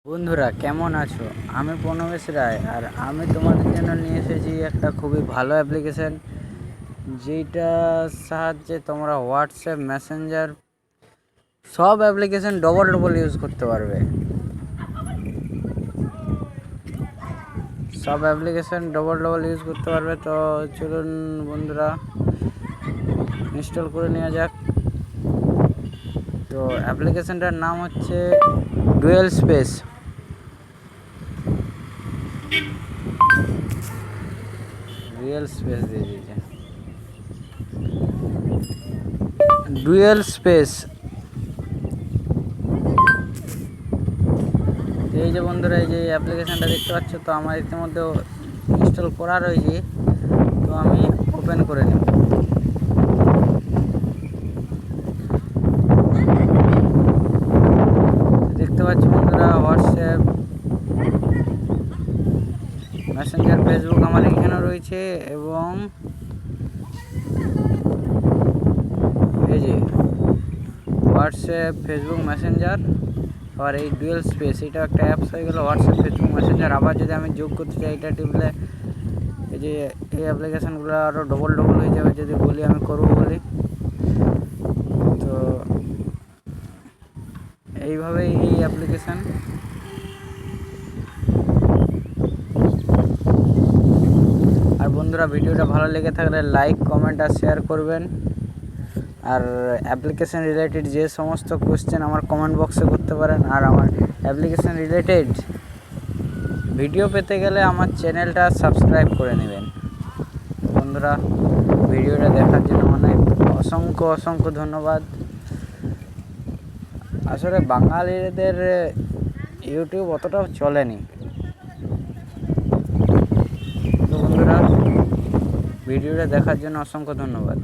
বন্ধুরা কেমন আছো? আমি প্রণবেশ রায়, আর আমি তোমাদের জন্য নিয়ে এসেছি একটা খুবই ভালো অ্যাপ্লিকেশন, যেটার সাহায্যে তোমরা হোয়াটসঅ্যাপ, মেসেঞ্জার সব অ্যাপ্লিকেশন ডবল ডবল ইউজ করতে পারবে। তো চলুন বন্ধুরা, ইনস্টল করে নেওয়া যাক। তো অ্যাপ্লিকেশনটার নাম হচ্ছে ডুয়েল স্পেস। ডুয়েল স্পেস দিয়ে দিয়েছে, ডুয়েল স্পেস। এই যে বন্ধুরা, এই যে অ্যাপ্লিকেশানটা দেখতে পাচ্ছ, তো আমার ইতিমধ্যে ইনস্টল করা রয়েছে। তো আমি ওপেন করে নেব। দেখতে পাচ্ছ বন্ধুরা, হোয়াটসঅ্যাপ, মেসেঞ্জার, ফেসবুক আমার এখানে রয়েছে, এবং এই যে হোয়াটসঅ্যাপ, ফেসবুক, মেসেঞ্জার, আর এই ডুয়েল স্পেস, এটা একটা অ্যাপস হয়ে গেল হোয়াটসঅ্যাপ, ফেসবুক, মেসেঞ্জার। আবার যদি আমি যোগ করতে চাই, এটা টিপলে এই যে এই অ্যাপ্লিকেশানগুলো আরও ডবল ডবল হয়ে যাবে। যদি বলি আমি করবো বলি, তো এইভাবেই এই অ্যাপ্লিকেশান। আর বন্ধুরা, ভিডিওটা ভালো লেগে থাকলে লাইক, কমেন্ট আর শেয়ার করবেন। আর অ্যাপ্লিকেশান রিলেটেড যে সমস্ত কোয়েশ্চেন আমার কমেন্ট বক্সে করতে পারেন। আর আমার অ্যাপ্লিকেশান রিলেটেড ভিডিও পেতে গেলে আমার চ্যানেলটা সাবস্ক্রাইব করে নেবেন। বন্ধুরা, ভিডিওটা দেখার জন্য অনেক অসংখ্য ধন্যবাদ। আসলে বাঙালিদের ইউটিউব অতটাও চলেনি। তো বন্ধুরা, ভিডিওটা দেখার জন্য অসংখ্য ধন্যবাদ।